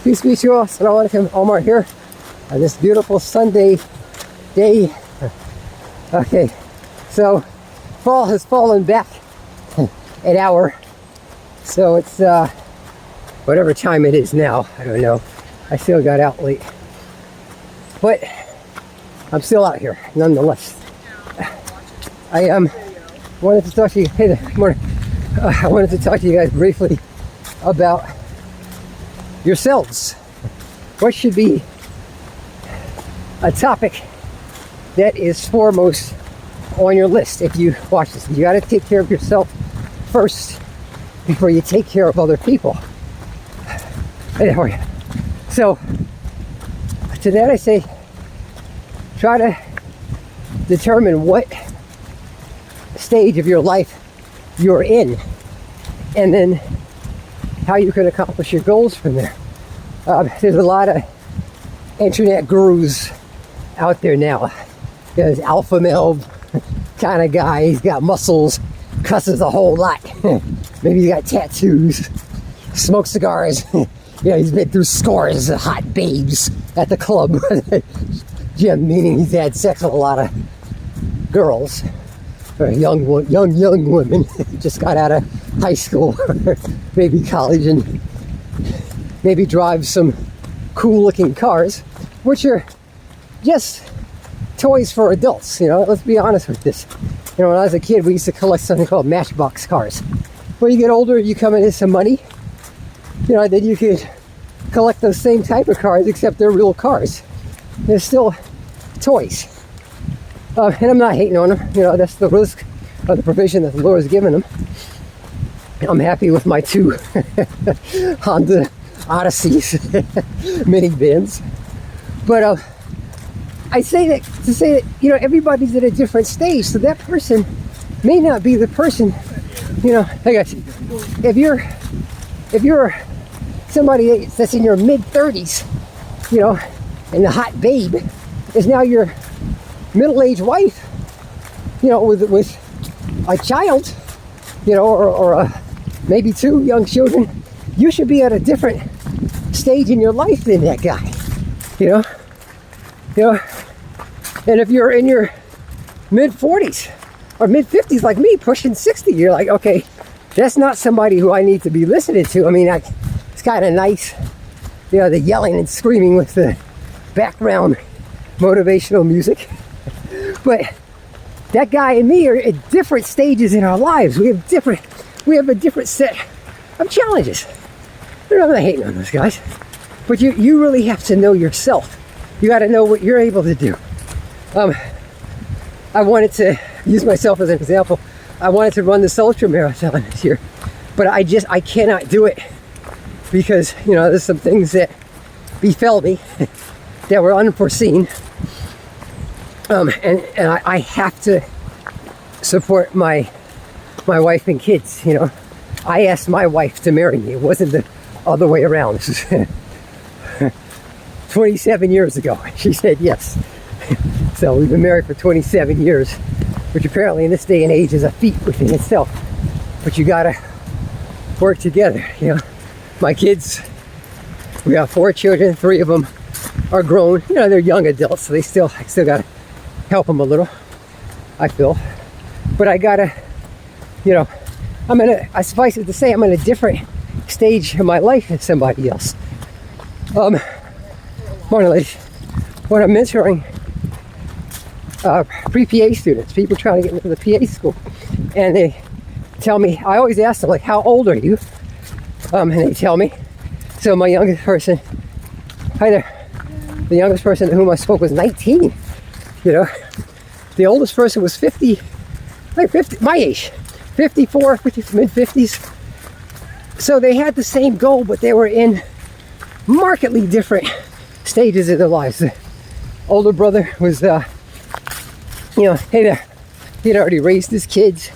Peace be to you all. Assalamualaikum. Omar here on this beautiful Sunday day. Okay, so fall has fallen back an hour. So it's whatever time it is now. I don't know. I still got out late. But I'm still out here nonetheless. I wanted to talk to you. Hey there, good morning. I wanted to talk to you guys briefly about yourselves. What should be a topic that is foremost on your list if you watch this? You got to take care of yourself first before you take care of other people. Hey, how are you? So to that I say, try to determine what stage of your life you're in, and then how you can accomplish your goals from there. There's a lot of internet gurus out there now. There's alpha male kind of guy. He's got muscles, cusses a whole lot. Maybe he's got tattoos, smokes cigars. Yeah, he's been through scores of hot babes at the club. Jim, meaning he's had sex with a lot of girls, or young women. Just got out of high school, maybe college, and maybe drive some cool looking cars, which are just toys for adults. You know, let's be honest with this. You know, when I was a kid, we used to collect something called Matchbox cars. When you get older, you come into some money, you know, then you could collect those same type of cars, except they're real cars. They're still toys. And I'm not hating on them. You know, that's the risk of the provision that the Lord has given them. I'm happy with my two Honda Odysseys minivans. But I say that to say that, you know, everybody's at a different stage. So that person may not be the person, you know, hey guys, if you're somebody that's in your mid-30s, you know, and the hot babe is now your middle-aged wife, you know, with a child, you know, or maybe two young children, you should be at a different stage in your life than that guy, you know. And if you're in your mid-40s or mid-50s like me, pushing 60, you're like, okay, that's not somebody who I need to be listening to. I mean, it's kind of nice, you know, the yelling and screaming with the background motivational music. But that guy and me are at different stages in our lives. We have a different set of challenges. I'm not hating on those guys, but you really have to know yourself. You got to know what you're able to do. I wanted to use myself as an example. I wanted to run this ultra marathon this year, but I cannot do it because, you know, there's some things that befell me that were unforeseen. And I have to support my wife and kids, you know. I asked my wife to marry me. It wasn't the other way around. This is 27 years ago. She said yes. So we've been married for 27 years, which apparently in this day and age is a feat within itself. But you gotta work together, you know. My kids, we got 4 children. 3 of them are grown. You know, they're young adults, so I still gotta help them a little, I feel. But I gotta, you know, I suffice it to say, I'm in a different stage of my life than somebody else. Morning, ladies. When I'm mentoring pre-PA students, people trying to get into the PA school, and they tell me, I always ask them, like, how old are you? And they tell me. So my youngest person, hi there, the youngest person to whom I spoke was 19. You know, the oldest person was 50, like 50, my age, 54, mid-50s. So they had the same goal, but they were in markedly different stages of their lives. The older brother was, you know, hey there, he'd already raised his kids,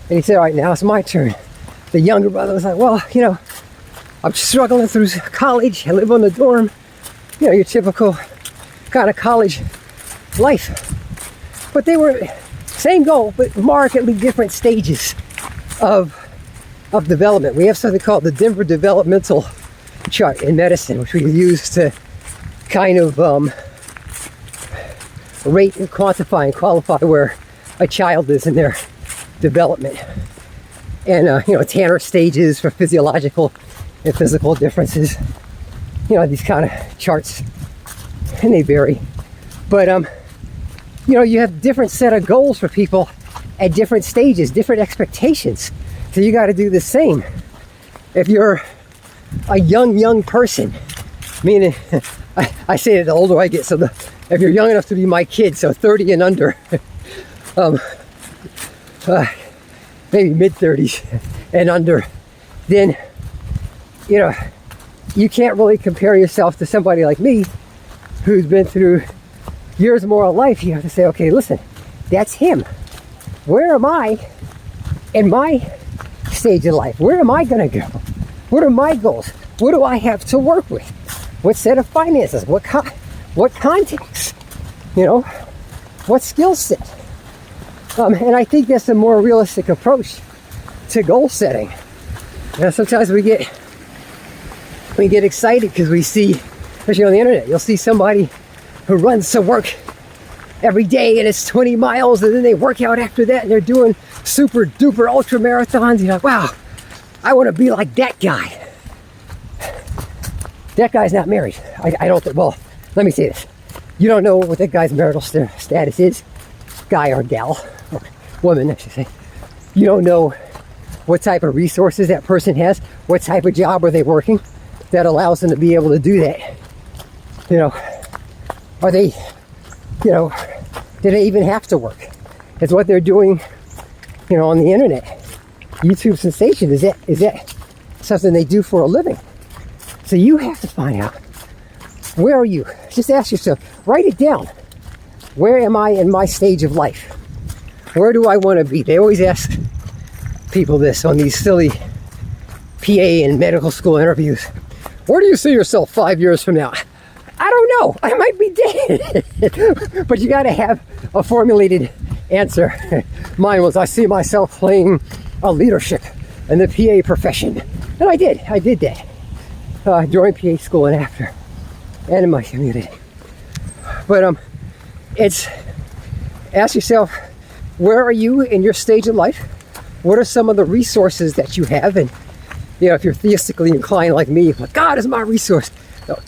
and he said, all right, now it's my turn. The younger brother was like, well, you know, I'm struggling through college, I live on the dorm, you know, your typical kind of college life. But they were same goal, but markedly different stages of development. We have something called the Denver Developmental chart in medicine, which we use to kind of rate and quantify and qualify where a child is in their development. And, Tanner stages for physiological and physical differences. These kind of charts, and they vary. But, you have different set of goals for people at different stages, different expectations. So you got to do the same. If you're a young person, meaning, I say that the older I get, so if you're young enough to be my kid, so 30 and under, maybe mid-30s and under, then, you can't really compare yourself to somebody like me who's been through years more of life. You have to say, okay, listen, that's him. Where am I in my stage of life? Where am I going to go? What are my goals? What do I have to work with? What set of finances? What contacts? What skill set? And I think that's a more realistic approach to goal setting. Sometimes we get excited because we see, especially on the internet, you'll see somebody who runs to work every day and it's 20 miles, and then they work out after that and they're doing super duper ultra marathons. You're like, wow, I want to be like that guy. That guy's not married. I don't think, well, let me say this. You don't know what that guy's marital status is, guy or gal, or woman, I should say. You don't know what type of resources that person has, what type of job are they working that allows them to be able to do that. Are they, do they even have to work? Is what they're doing, on the internet, YouTube sensation, is that something they do for a living? So you have to find out, where are you? Just ask yourself, write it down. Where am I in my stage of life? Where do I want to be? They always ask people this on these silly PA and medical school interviews. Where do you see yourself 5 years from now? I don't know. I might be dead. But you got to have a formulated answer. Mine was, I see myself playing a leadership in the PA profession. And I did that during PA school and after, and in my community. But it's, ask yourself, where are you in your stage of life? What are some of the resources that you have? And if you're theistically inclined like me, like, God is my resource. No.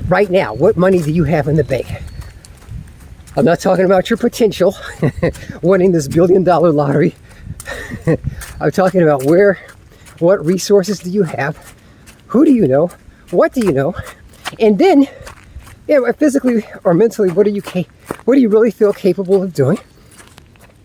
Right now, what money do you have in the bank? I'm not talking about your potential winning this $1 billion lottery. I'm talking about what resources do you have? Who do you know? What do you know? And then, physically or mentally, what do you really feel capable of doing?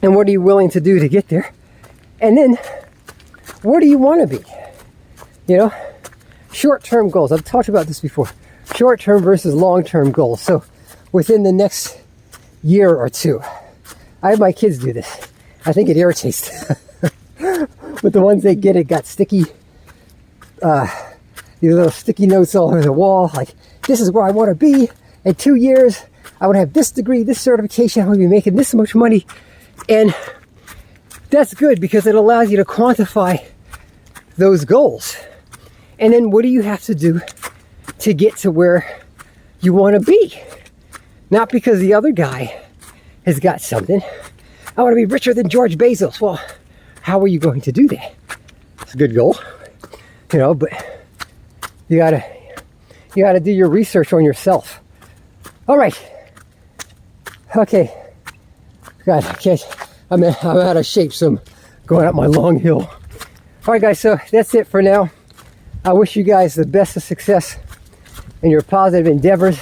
And what are you willing to do to get there? And then, where do you want to be? Short-term goals. I've talked about this before. Short-term versus long-term goals. So, within the next year or two, I have my kids do this. I think it irritates them. But the ones they get, it got sticky. These little sticky notes all over the wall. Like, this is where I want to be in 2 years. I want to have this degree, this certification. I want to be making this much money. And that's good because it allows you to quantify those goals. And then what do you have to do to get to where you want to be? Not because the other guy has got something. I want to be richer than George Bezos. Well, how are you going to do that? It's a good goal, but you gotta do your research on yourself. All right. Okay. God, I'm out of shape, so I'm going up my long hill. All right, guys, so that's it for now. I wish you guys the best of success in your positive endeavors.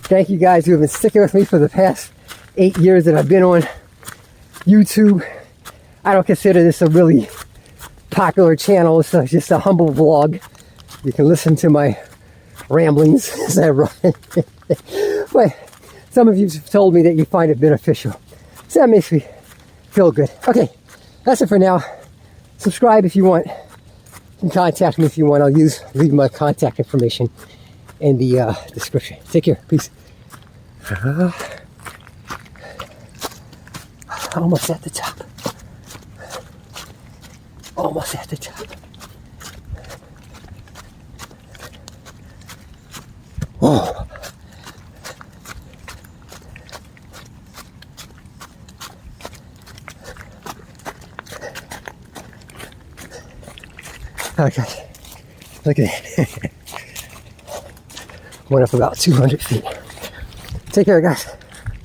Thank you guys who have been sticking with me for the past 8 years that I've been on YouTube. I don't consider this a really popular channel. It's just a humble vlog. You can listen to my ramblings as I run. But some of you have told me that you find it beneficial. So that makes me feel good. Okay, that's it for now. Subscribe if you want. You can contact me if you want. I'll leave my contact information in the description. Take care. Peace. Almost at the top. Almost at the top. Oh. Okay, look at it. Went up about 200 feet. Take care, guys.